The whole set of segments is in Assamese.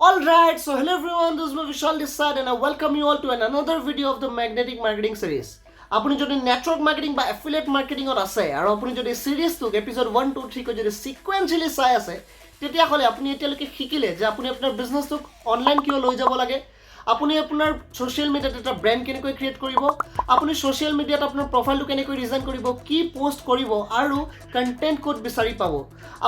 Alright, so hello everyone, this is my Vishal this side and I welcome you all to another video of the Magnetic Marketing Series. আপুনি যদি নেটৱৰ্ক মাৰ্কেটিং বা এফিলিয়েট মাৰ্কেটিংত আছে আৰু আপুনি যদি সিৰিজটোক এপিসোড 1 2 3 কৈ যদি সিকুৱেন্সিয়ালি চাই আছে তেতিয়াহ'লে আপুনি এতিয়ালৈকে শিকিলে যে আপুনি আপোনাৰ বিজনেছটোক অনলাইন কিয় লৈ যাব লাগে আপুনি আপোনাৰ সোশ্যাল মিডিয়াত এটা ব্ৰ্যান্ড কেনেকৈ ক্ৰিয়েট কৰিব আপুনি সোশ্যাল মিডিয়াত আপোনাৰ প্ৰফাইলটো কেনেকৈ ডিজাইন কৰিব কি পোষ্ট কৰিব আৰু কন্টেন্ট কোড বিচাৰি পাব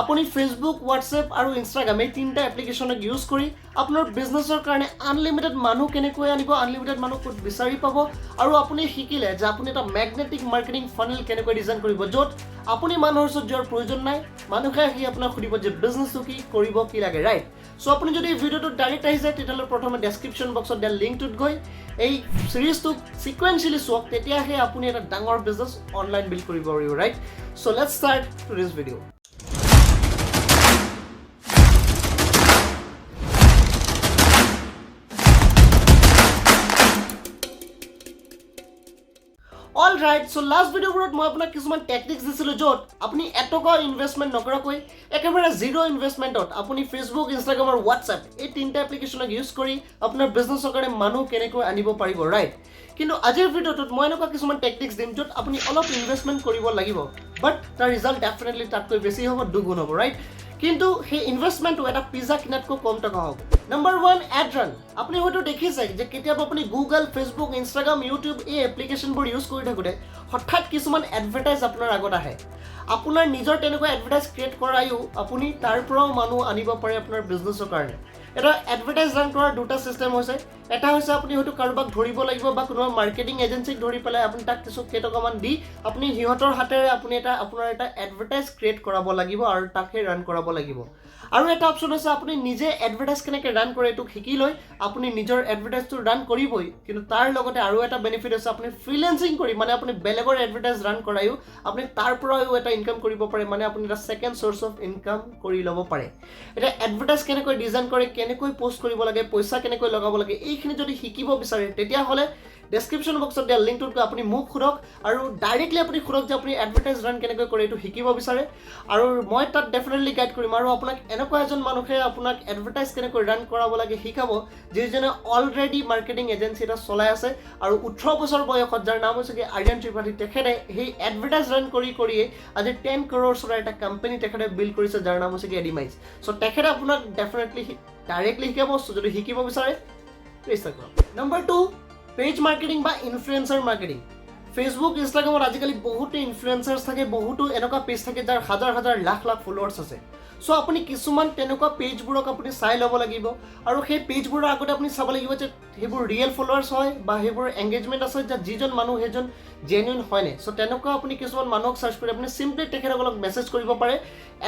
আপুনি ফেসবুক হোৱাটছএপ আৰু ইনষ্টাগ্ৰাম এই তিনটা এপ্লিকেশনক ইউজ কৰি আপোনাৰ বিজনেছৰ কাৰণে আনলিমিটেড মানুহ কেনেকৈ আনিব আনলিমিটেড মানুহ কোড বিচাৰি পাব আৰু আপুনি শিকিলে যে আপুনি এটা ম্যাগনেটিক মাৰ্কেটিং ফানেল কেনেকৈ ডিজাইন কৰিব য'ত আপুনি মানুহৰ ওচৰত যোৱাৰ প্ৰয়োজন নাই মানুহে আহি আপোনাক সুধিব যে বিজনেছটো কি কৰিব কি লাগে ৰাইট সো আপুনি যদি ভিডিওটো ডাইৰেক্ট আহি যায় তেতিয়াহ'লে প্ৰথমে ডেসক্ৰিপচন বক্সত দিয়া লিংকটোত গৈ এই সিৰিজটো সিকুৱেন্সিয়ালি চাওক তেতিয়াহে আপুনি এটা ডাঙৰ বিজনেছ অনলাইন বিল্ড কৰিব পাৰিব right so let's start today's video Alright, so last video মই আপোনাক কিছুমান টেকনিক্স দিছিলো য'ত আপুনি এটকা ইনভেষ্টমেন্ট নকৰাকৈ একেবাৰে জিৰো ইনভেষ্টমেন্টত আপুনি ফেসবুক ইনষ্টাগ্ৰাম আৰু হোৱাটছএপ এই তিনটা এপ্লিকেশনক ইউজ কৰি আপোনাৰ বিজনেছৰ কাৰণে মানুহ কেনেকৈ আনিব পাৰিব ৰাইট কিন্তু আজিৰ ভিডিওটোত মই এনেকুৱা কিছুমান টেকনিক্স দিম য'ত আপুনি অলপ ইনভেষ্টমেন্ট কৰিব লাগিব বাট তাৰ ৰিজাল্ট ডেফিনেটলি তাতকৈ বেছি হ'ব দুগুণ হ'ব ৰাইট কিন্তু সেই ইনভেষ্টমেন্টটো এটা পিজ্জা কিনাতকৈ কম টকা হ'ব নাম্বাৰ 1 এড ৰান আপুনি হয়তো দেখিছে যে কেতিয়াবা আপুনি গুগল ফেসবুক ইনষ্টাগ্ৰাম ইউটিউব এই এপ্লিকেশনবোৰ ইউজ কৰি থাকোঁতে হঠাৎ কিছুমান এডভাৰটাইজ আপোনাৰ আগত আহে আপোনাৰ নিজৰ তেনেকুৱা এডভাৰটাইজ ক্ৰিয়েট কৰায়ো আপুনি তাৰ পৰাও মানুহ আনিব পাৰে আপোনাৰ বিজনেছৰ কাৰণে এটা এডভাৰটাইজ ৰান কৰাৰ দুটা সিস্টেম হৈছে এটা হৈছে আপুনি হয়তো কাৰোবাক ধৰিব লাগিব বা কোনো মাৰ্কেটিং এজেন্সিক ধৰি পেলাই আপুনি তাক কিছু কেটকামান দি আপুনি হিহঁতৰ হাতেৰে আপুনি এটা আপোনাৰ এটা এডভাৰটাইজ ক্ৰিয়েট কৰাব লাগিব আৰু তাকে ৰান কৰাব লাগিব আৰু এটা অপচন আছে আপুনি নিজে এডভাৰটাইজ কেনেকৈ ৰান কৰে এইটো শিকি লৈ আপুনি নিজৰ এডভাৰটাইজটো ৰান কৰিবই কিন্তু তাৰ লগতে আৰু এটা বেনিফিট আছে আপুনি ফ্ৰিল্যান্সিং কৰি মানে আপুনি বেলেগৰ এডভাৰটাইজ ৰান কৰায়ো আপুনি তাৰ পৰাও এটা ইনকাম কৰিব পাৰে মানে আপুনি এটা সেকেন্ড সোৰ্স অফ ইনকাম কৰি ল'ব পাৰে এটা এডভাৰটাইজ কেনেকৈ ডিজাইন কৰে কেনেকৈ পোষ্ট কৰিব লাগে পইচা কেনেকৈ লগাব লাগে এইখিনি যদি শিকিব বিচাৰে তেতিয়াহ'লে ডেসক্ৰিপচন বক্সত দিয়া লিংকটোত আপুনি মোক খুৰক আৰু ডাইৰেক্টলি আপুনি খুৰক যে আপুনি এডভাৰটাইজ ৰান কেনেকৈ কৰে এইটো শিকিব বিচাৰে আৰু মই তাত ডেফিনেটলি গাইড কৰিম আৰু আপোনাক এনেকুৱা এজন মানুহে আপোনাক এডভাৰটাইজ কেনেকৈ ৰান কৰাব লাগে শিকাব যিজনে অলৰেডি মাৰ্কেটিং এজেন্সি এটা চলাই আছে আৰু 18 বছৰ বয়সত যাৰ নাম হৈছে কি আৰ্যন ত্ৰিপাঠী তেখেতে সেই এডভাৰটাইজ ৰান কৰিয়ে আজি 10 crores এটা কোম্পানী তেখেতে বিল্ড কৰিছে যাৰ নাম হৈছে কি এডিমাইজ সো তেখেতে আপোনাক ডেফিনেটলি ডাইৰেক্টলি শিকাব যদি শিকিব বিচাৰে ৰেজিষ্টাৰ কৰক নাম্বাৰ 2 পেজ মাৰ্কেটিং বা ইনফ্লুয়েন্সাৰ মাৰ্কেটিং ফেসবুক ইনষ্টাগ্ৰামত আজিকালি বহুতো ইনফ্লুয়েন্সাৰ্স থাকে বহুতো এনেকুৱা পেজ থাকে যাৰ হাজাৰ হাজাৰ লাখ লাখ ফলোৱাৰ্স আছে সো আপুনি কিছুমান তেনেকুৱা পেজবোৰক আপুনি চাই ল'ব লাগিব আৰু সেই পেজবোৰৰ আগতে আপুনি চাব লাগিব যে সেইবোৰ ৰিয়েল ফলোৱাৰ্স হয় বা সেইবোৰ এংগেজমেন্ট আছে যে যিজন মানুহ সেইজন জেনুইন হয়নে সো তেনেকুৱা আপুনি কিছুমান মানুহক সাৰ্চ কৰি আপুনি সিম্পলি তেখেতসকলক মেছেজ কৰিব পাৰে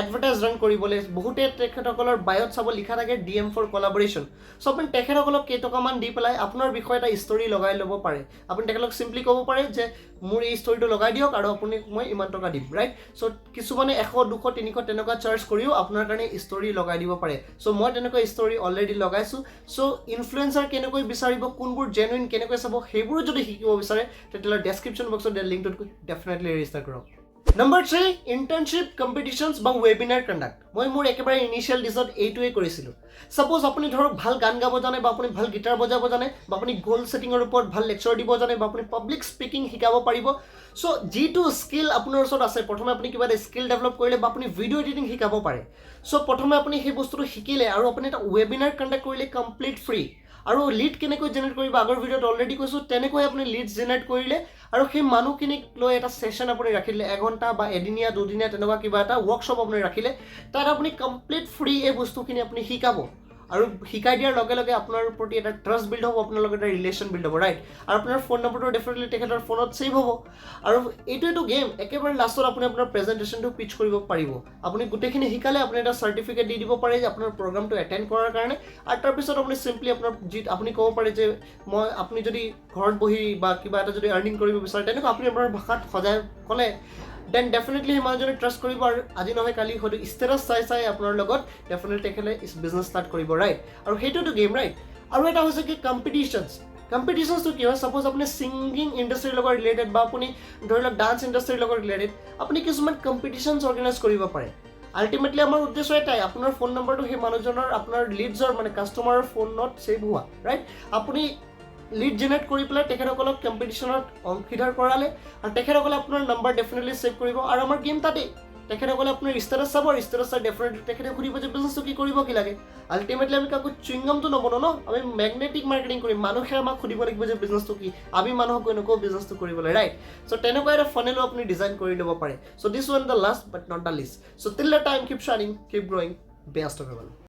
এডভাৰটাইজ ৰান কৰিবলৈ বহুতে তেখেতসকলৰ বায়ত চাব লিখা থাকে ডিএম ফৰ কোলাবৰেচন সো আপুনি তেখেতসকলক কেইটকামান দি পেলাই আপোনাৰ বিষয়ে এটা ষ্টৰী লগাই ল'ব পাৰে আপুনি তেখেতক সিম্পলি ক'ব পাৰে যে মোৰ এই ষ্টৰীটো লগাই দিয়ক আৰু আপুনি মই ইমান টকা দিম ৰাইট সো কিছুমানে 100 200 300 তেনেকুৱা চাৰ্জ কৰিও আপোনাৰ কাৰণে ষ্টৰী লগাই দিব পাৰে সো মই তেনেকুৱা ষ্টৰী অলৰেডি লগাইছো সো ইনফ্লুয়েন্সাৰ কেনেকৈ বিচাৰিব কোনবোৰ জেনুইন কেনেকৈ চাব সেইবোৰ যদি শিকিব বিচাৰে তেতিয়াহ'লে ডেসক্ৰিপচন বক্সত দিয়া লিংকটোত ডেফিনেটলি ৰেজিষ্টাৰ কৰক নাম্বাৰ 3 ইন্টাৰ্নশ্বিপ কম্পিটিশনছ বা ৱেবিনাৰ কণ্ডাক্ট মই মোৰ একেবাৰে ইনিশিয়েল ডিজত এইটোৱে কৰিছিলো সাপোজ আপুনি ধৰক ভাল গান গাব জানে বা আপুনি ভাল গিটাৰ বজাব জানে বা আপুনি গোল সেটিংৰ ওপৰত ভাল লেকচাৰ দিব জানে বা আপুনি পাব্লিক স্পিকিং শিকাব পাৰিব সো যিটো স্কিল আপোনাৰ ওচৰত আছে প্ৰথমে আপুনি কিবা এটা স্কিল ডেভেলপ কৰিলে বা আপুনি ভিডিঅ' এডিটিং শিকাব পাৰে সো প্ৰথমে আপুনি সেই বস্তুটো শিকিলে আৰু আপুনি এটা ৱেবিনাৰ কণ্ডাক্ট কৰিলে কমপ্লিট ফ্ৰী আৰু লিড কেনেকৈ জেনাৰেট কৰিব আগৰ ভিডিঅ'ত অলৰেডি কৈছো তেনেকৈ আপুনি লিড জেনাৰেট কৰিলে আৰু সেই মানুহখিনিক লৈ এটা সেশন আপুনি ৰাখিলে 1 ঘণ্টা বা এদিনীয়া দুদিনীয়া তেনেকুৱা কিবা এটা ওয়াৰ্কশ্বপ আপুনি ৰাখিলে তাত আপুনি কমপ্লিট ফ্ৰী এই বস্তুখিনি আপুনি শিকাব আৰু শিকাই দিয়াৰ লগে লগে আপোনাৰ প্ৰতি এটা ট্ৰাষ্ট বিল্ড হ'ব আপোনাৰ লগত এটা ৰিলেশ্যন বিল্ড হ'ব ৰাইট আৰু আপোনাৰ ফোন নম্বৰটো ডেফিনেটলি তেখেতৰ ফোনত ছেভ হ'ব আৰু এইটো গেম একেবাৰে লাষ্টত আপুনি আপোনাৰ প্ৰেজেন্টেশনটো পিচ কৰিব পাৰিব আপুনি গোটেইখিনি শিকালে আপুনি এটা চাৰ্টিফিকেট দি দিব পাৰে যে আপোনাৰ প্ৰগ্ৰামটো এটেণ্ড কৰাৰ কাৰণে আৰু তাৰ পিছত আপুনি সিম্পলি আপোনাৰ আপুনি ক'ব পাৰে যে মই আপুনি যদি ঘৰত বহি বা কিবা এটা যদি আৰ্নিং কৰিব বিচাৰে তেনেকৈ আপুনি আপোনাৰ ভাষাত সজাই ক'লে then definitely মানুহজনে ট্ৰাষ্ট কৰিব আৰু আজি নহয় কালি হয়তো ষ্টেটাছ চাই আপোনাৰ লগত ডেফিনেটলি তেখেতে বিজনেছ ষ্টাৰ্ট কৰিব ৰাইট আৰু সেইটোতো গেম ৰাইট আৰু এটা হৈছে কি কম্পিটিশনছটো কি হয় সাপোজ আপুনি সিংগিং ইণ্ডাষ্ট্ৰীৰ লগত ৰিলেটেড বা আপুনি ধৰি লওক ডান্স ইণ্ডাষ্ট্ৰীৰ লগত ৰিলেটেড আপুনি কিছুমান কম্পিটিশনছ অৰ্গেনাইজ কৰিব পাৰে আল্টিমেটলি আমাৰ উদ্দেশ্য এটাই আপোনাৰ ফোন নম্বৰটো সেই মানুহজনৰ আপোনাৰ লিডছৰ মানে কাষ্টমাৰৰ ফোনত ছেভ হোৱা ৰাইট আপুনি লিড জেনেৰেট কৰি পেলাই তেখেতসকলক কম্পিটিশ্যনত অংশীদাৰ কৰালে আৰু তেখেতসকলে আপোনাৰ নম্বৰ ডেফিনেটলি ছেভ কৰিব আৰু আমাৰ গেম তাতেই তেখেতসকলে আপোনাৰ ষ্টেটাছ চাব ষ্টেটাছ চাই ডেফিনেটলি তেখেতে সুধিব যে বিজনেছটো কি কৰিব কি লাগে আল্টিমেটলি আমি কাকো চুইংগামটো নবনাওঁ ন আমি মেগনেটিক মাৰ্কেটিং কৰিম মানুহে আমাক সুধিব লাগিব যে বিজনেছটো কি আমি মানুহক কৈ নকওঁ বিজনেছটো কৰিবলৈ ৰাইট চ' তেনেকুৱা এটা ফানেলো আপুনি ডিজাইন কৰি ল'ব পাৰে so' this one the last but not the least so' till the time keep শ্বাইনিং কিপ গ্ৰ'য়িং বেষ্ট অফ এভল